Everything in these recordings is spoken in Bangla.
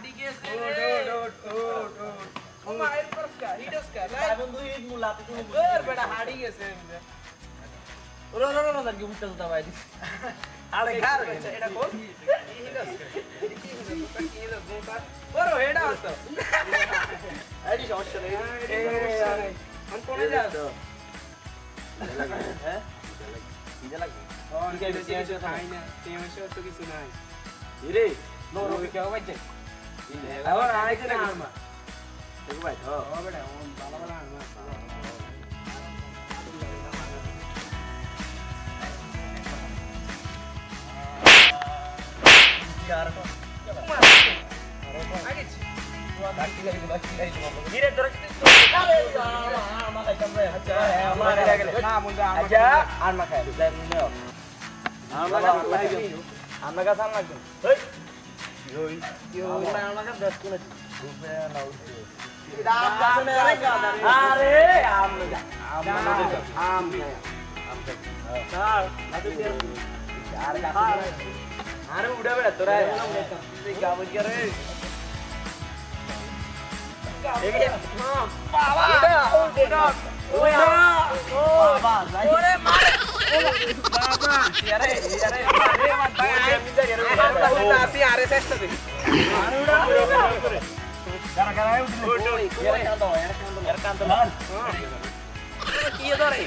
হাডি গেছে রে ও মায়ের করকা হিডসকা লাই বন্ধু ঈদ মুলাতে তুমি ওর বেটা হাডি গেছে ওরে ওরে ওরে কি উঠতে উঠতে ভাই আরে ঘর এটা কোন হিডসকা কি হলো গোটা ওরে হেডা আসতো আইডি সমস্যা নেই हम কোনে যাও হ্যাঁ ইজা লাগে और क्या बेसिया खाई ना तेमशो तो কিছু নাই রে নো নো কি হবে যে আবার আইছে না আরমা দেখো ভাই ও বেটা ও ভালো ভালো আরমা यार তো আগে বাকি লাগি ধীরে ধরে আরে আমা খাইতাম রে আচ্ছা আমা খাই গেলে না মুন্ডা আচ্ছা আমা খাই যাই মুন্ডা আমা খাই আমা কা সাম লাগবে এই ওই আমা কা 10 কোন রুপিয়া নাও দাম জানে আরে আরে আম স্যার নাতে यार আরে উড়া বেড়া তোরা এই গাবজ করে ওরে মারে বাবা আরে আরে আরে মত আসি আরে চেষ্টা করি আরে উড়া যারা গায় উঠে এর কান্ত মান কি ধরে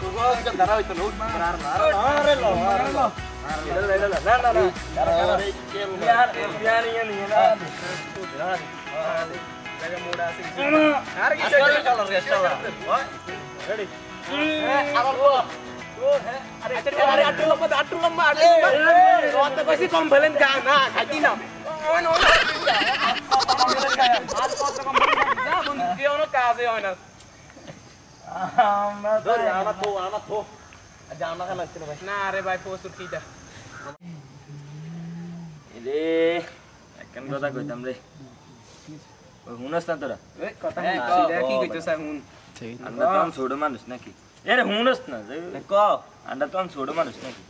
ওগো দাঁড়া হইতো লোড মার আরে লো আরে লো না না না यार यार ये नहीं है ना लगा मोड़ा से यार की चल चल रेडी আবার বল ও হ্যাঁ আরে আরে আটু লম্বা রত কইছি কম ফেলেন গা না খাইতি না ওন ওন আর কত কম যা বন্ধু কি ওনো কাজে হয় না আমরা ধরে আমরা তো আজ আমরা কেন আসছে ভাই না আরে ভাই প্রস্তুত কিটা রে একখান কথা কইতাম রে ওই হুনস না তোরা এই কথা সিধা কি কইতো স্যার হুন আমরা তো ছোট মানুষ নাকি এরে হুনস না ক আমরা তো ছোট মানুষ নাকি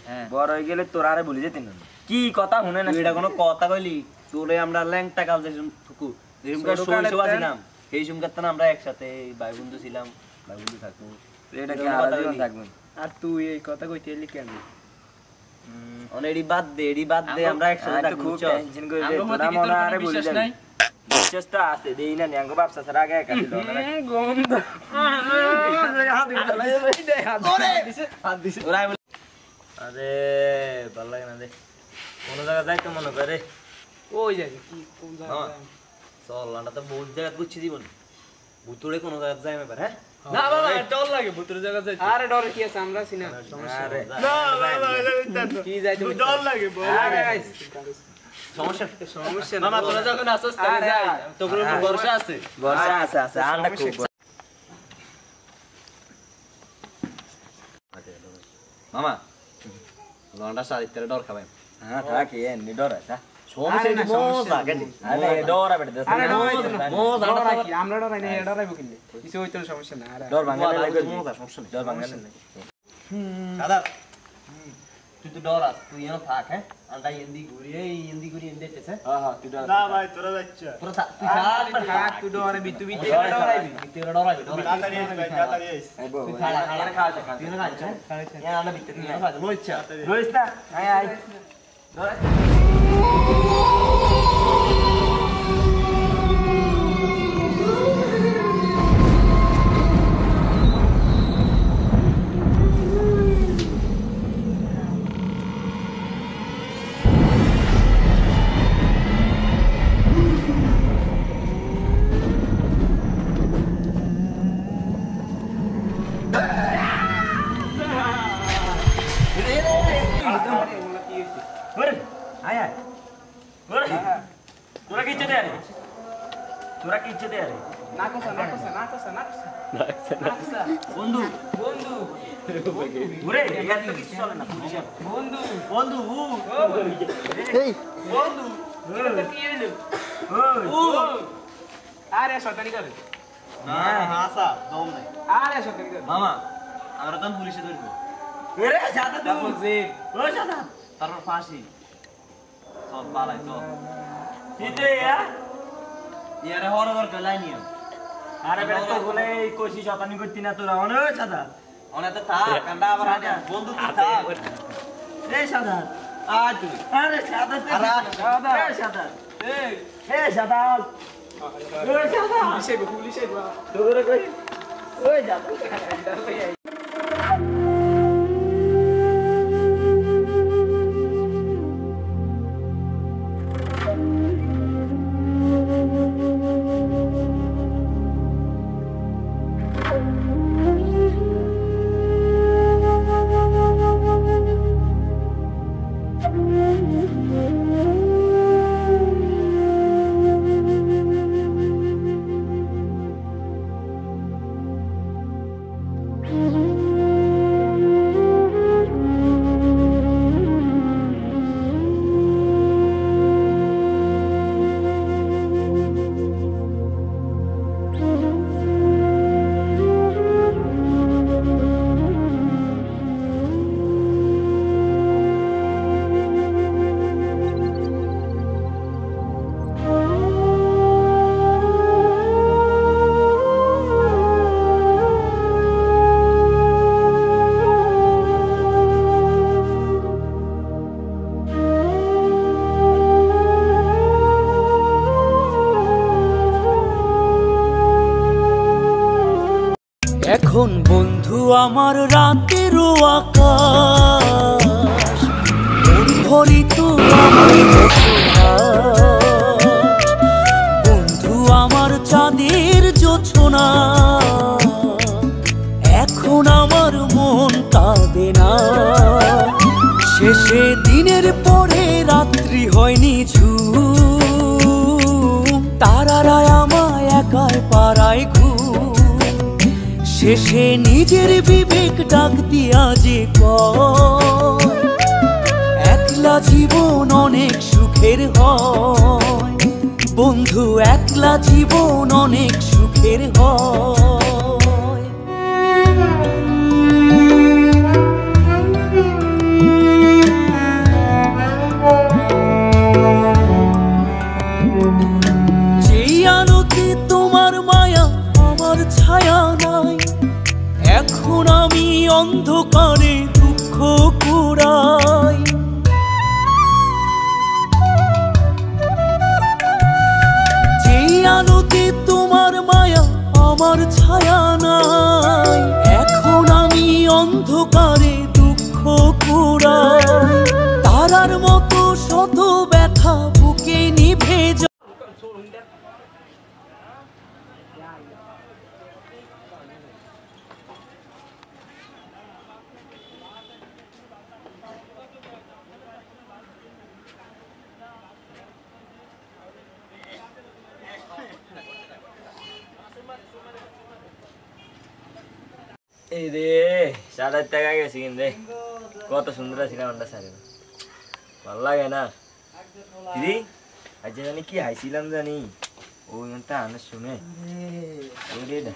হ্যাঁ বড় হই গেলে তোরা আরে ভুলে যেতেন না কি কথা শুনে না এটা কোনো কথা কইলি তোরে আমরা ল্যাংটা কাল যেরকম ঠুকু যেরকম শৈশব ছিলাম সেই সময়টা না আমরা একসাথে ভাই বন্ধু ছিলাম ভাই বন্ধু থাকবো এটা কি আলাদা জীবন থাকবে আর তুই এই কথা কইতেলি কেন অনেডি বাদ দে আমরা একসাথে থাকব খুব টেনশন করে রে তোরা মনে আরে বলি যাই বিশ্বাসটা আছে দেই না ন্যাঙ্গ বাপসা ছাড়া আগে একা দিল না গন্ধ হাত দিছে ওরাই আরে ভালো লাগে না রে কোন জায়গা যাইতে মনে করে ওই জায়গা কি কোন জায়গা চল আমরা তো বহুত জায়গা গুছি দিব না ভুতুড়ে কোন জায়গা যাই আমি পারে হ্যাঁ না বাবা ডর লাগে ভুতুড়ে জায়গা যাইতে আরে ডর কি আছে আমরা সিনা সমস্যা আরে না বাবা কি যাই তুমি ডর লাগে বল সমস্যা না মামা তোরা যখন আসছ তাহলে যাই তোর উপর ভরসা আছে আন্ডা খুব মামা লন্ডা সাইতে ডর খাবে হ্যাঁ থাকি এনি ডর আছে সমস্যা কি মজা গেলি আরে ডরা বেটা আরে মজা ডরা কি আমরা ডরাই না ডরাইব কিলে কিছু হইতো সমস্যা না আরে ডর ভাঙালে লাগে মজা সমস্যা নেই ডর ভাঙালে লাগে দাদা তুই তো ডরাস তুই এনো থাক হ্যাঁ আন্ডা এন্দি ঘুরি এন্দেতেছে হ্যাঁ তুই ডর না ভাই তোরা যাচ্ছা তোরা তুই থাক তুই ডরে তুই বিতে ডরাইবি বিতে ডরাইবি তাড়াতাড়ি আইস তুই খাড়া খা তুই না খাইছ হ্যাঁ আন্ডা বিতে না খা লইছ না আয় ডরে বন্ধু ওরে এখান থেকে কিছু চলে না বন্ধু এই বন্ধু এটা কি এলো আরে শয়তানি করে না হাসা দম নাই আরে শয়তানি করে মামা আমরা তো পুলিশে ধরব এরে জাদা তুই বলছিস ও জাদা তারপর ফাঁসি পালাইছো কি রে ইয়া ইয়ারে হরদর গলাই নিও আরে বেটা তো বলে কোশি শতানি করতি না তোরা অনে সাদা অনে তো থাক কান্ডা আবার হাতে বন্ধু তুই থাক এই সাদা আয় তুই আরে সাদা আরে সাদা এই সাদা এই সাদা ওই সাদা পুলিশে গো তোরে কই ওই সাদা এখন বন্ধু আমার রাতের আকাশ মন ভরিত আমার বন্ধু আমার চাঁদের জোছনা এখন আমার মন কাঁদে না শেষে দিনের পরে রাত্রি হয়নি ঝুম তারারা আমায় একাই পাড়ায় শেষে নিজের বিবেক ডাক দিয়া যে একলা জীবন অনেক সুখের হয় বন্ধু একলা জীবন অনেক সুখের হয় যেই আলোতে তোমার মায়া আমার ছায়া নাই এখন আমি অন্ধকারে দুঃখ কুড়াই যেই আলোতে তোমার মায়া আমার ছায়া নাই এখন আমি অন্ধকারে দুঃখ কুড়াই তারার মতো শত ব্যথা বুকে নিভে যায় এই রে 7,000 টাকা গেছে কিনতে কত সুন্দর সিনেমাটা সারে ভালো লাগে না দিদি আজ জানি কি হাসিলাম জানি ওই মনটা আনে শুনে ওরে না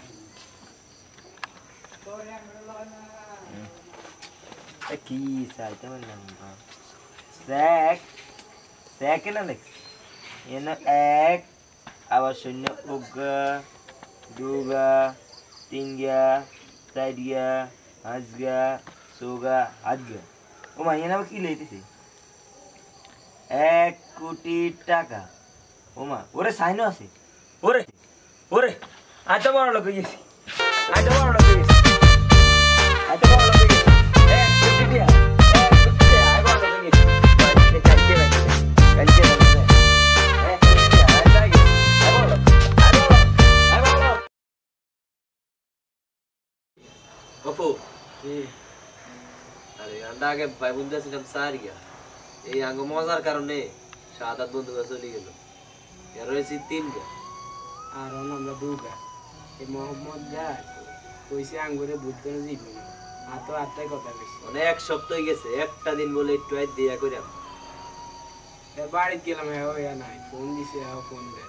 কি সাইতে বললাম স্যাক স্যাক না দেখ এনে এক আবার শূন্য উগা দুগা তিনগা চারগা পাঁচগা ছগা আটগা ও মা এনে কি লইতেছে 1 কোটি টাকা ও মা ওরে সাইনো আছে ওরে ওরে আজ তো বড় লোক হইছি আজ তো বড় লোক হইছি আজ তো বড় লোক হইছি 1 কোটি দিয়া 1 কোটি দিয়া আই বড় লোক হইছি কালকে Opo. আরে আমরা আগে ভাই বন্ধু ছিলাম সারিয়া এই আঙ্গ মজার কারণে সাদাত বন্ধু চলে গেল এর রয়েছে 3 গা আর আমরা 2 গা এই মোহাম্মদ গা কইছে আঙ্গুরে বুঝতে না যাইব না আর তো আটটাই কথা কইছে মানে এক সপ্তাহ গেছে একটা দিন বলে একটু আই দিয়া কইরাম বাড়ি গেলাম হ্যাঁ নাই ফোন দিছে ফোন দে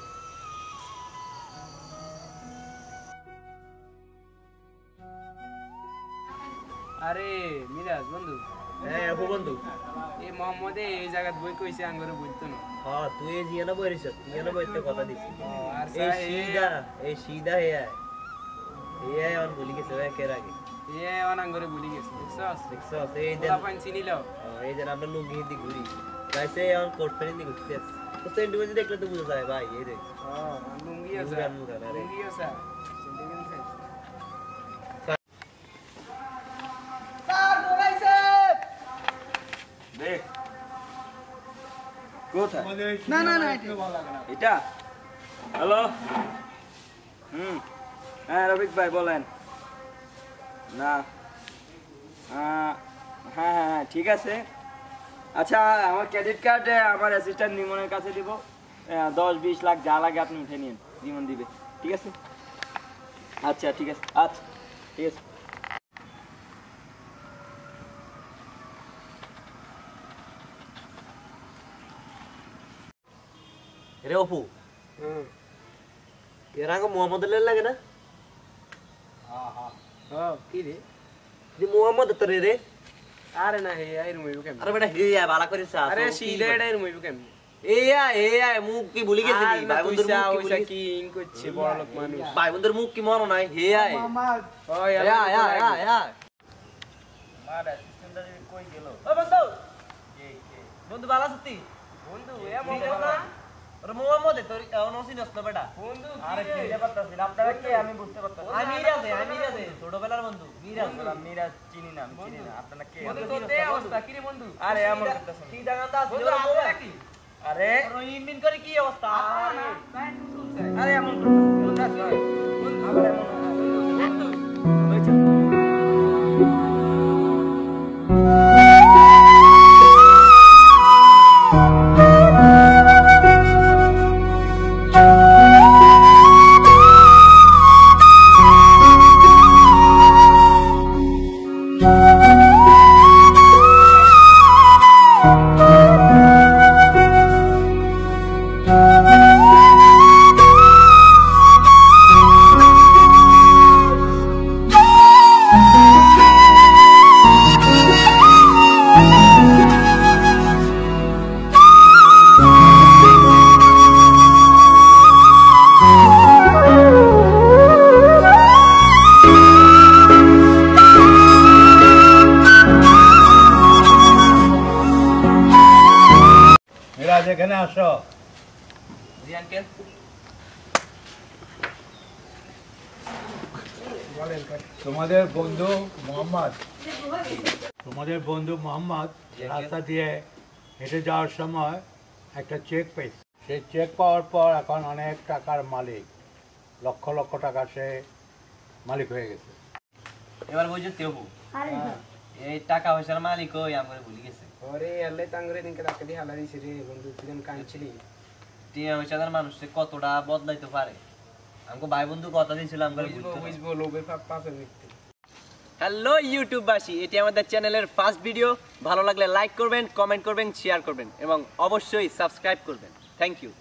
আরে মিরাজ বন্ধু হ্যাঁ ও বন্ধু এই মোহাম্মদে এই জায়গাত বই কইছে আঙ্গরে বলতো না হ্যাঁ তুই এই জিয়ানো বইরিস জিয়ানো বইতে কথা দিছিস আর এই সিধা হে আয় এই অন বলি গেছে একের আগে এই আঙ্গরে বলি গেছে দেখছস এই যে পান চিনিলো এই যে আমরা লুঙ্গি হিন্দি ঘুরি গাইছে অন কোট ফেরি দি ঘুরতে তো সেন্টিমেন্ট দেখলে তো বুঝা যায় ভাই এই দেখ লুঙ্গি আছে লুঙ্গি আছে দেখ কোথায় না এটা হ্যালো হ্যাঁ রফিক ভাই বলেন না হ্যাঁ হ্যাঁ হ্যাঁ ঠিক আছে আচ্ছা আমার ক্রেডিট কার্ড আমার অ্যাসিস্ট্যান্ট নিমনের কাছে দিব 10-20 লাখ যা লাগে আপনি উঠে নিন নিমন দিবে ঠিক আছে আচ্ছা ঠিক আছে আচ্ছা ঠিক আছে রে অপু এর আগে মোহাম্মদ লাগে না কি রে যে মোহাম্মদ তোরে রে আরে না হে আই রুমইবু কেমন আরে বেটা হে আয় বালা করিস আরে সিধা এটাই রুমইবু কেমন এই আয় মুখ কি ভুলি গেছিস ভাই বন্ধুর মুখ কি ভুলি কি ইন করছে বড় লোক মানুষ ভাই বন্ধুর মুখ কি মনে নাই হে আয় ওই আয় আমার অ্যাসিস্ট্যান্টটা কই গেল ও বন্ধু বন্ধু বালা সত্যি বন্ধু এ মোহাম্মদ না আরে মোহাম্মদ তোর অনসিনস না বেটা বন্ধু আরে কি রে পারতাছি না আপনারা কে আমি বুঝতে পারতাছি আমি মিরাজ ছোটবেলার বন্ধু মিরাজ মিরাজ চিনি না আমি চিনি না আপনারা কে বন্ধু তোর দে অবস্থা কি রে বন্ধু আরে এমন করতেছেন কি জায়গাটা আছে বন্ধু আপনি নাকি আরে ইনমিন করে কি অবস্থা আরে এমন করতেছেন বন্ধু আবার এমন এখানে আসো জি আঙ্কেল তোমাদের বন্ধু মোহাম্মদ রাস্তা দিয়ে হেঁটে যাওয়ার সময় একটা চেক পেয়েছে সেই চেক পাওয়ার পর এখন অনেক টাকার মালিক লক্ষ লক্ষ টাকা সে মালিক হয়ে গেছে এবার বুঝতে হবো এই টাকা পয়সার মালিক ওই আমারে ভুলে গেছে ওরে আল্লাহ তাঙ্গরে দিনকে ডাকে দি হালা দিছে রে বন্ধু তুই কাঁদছিলি টিয়া পয়সার মানুষে কতটা বদলাইতে পারে আমাকে ভাই বন্ধু কথা দিয়েছিল আমাকে বুঝবো লোভে পাপে মৃত্যু হ্যালো ইউটিউববাসী, এটি আমাদের চ্যানেলের ফার্স্ট ভিডিও। ভালো লাগলে লাইক করবেন, কমেন্ট করবেন, শেয়ার করবেন এবং অবশ্যই সাবস্ক্রাইব করবেন। Thank you.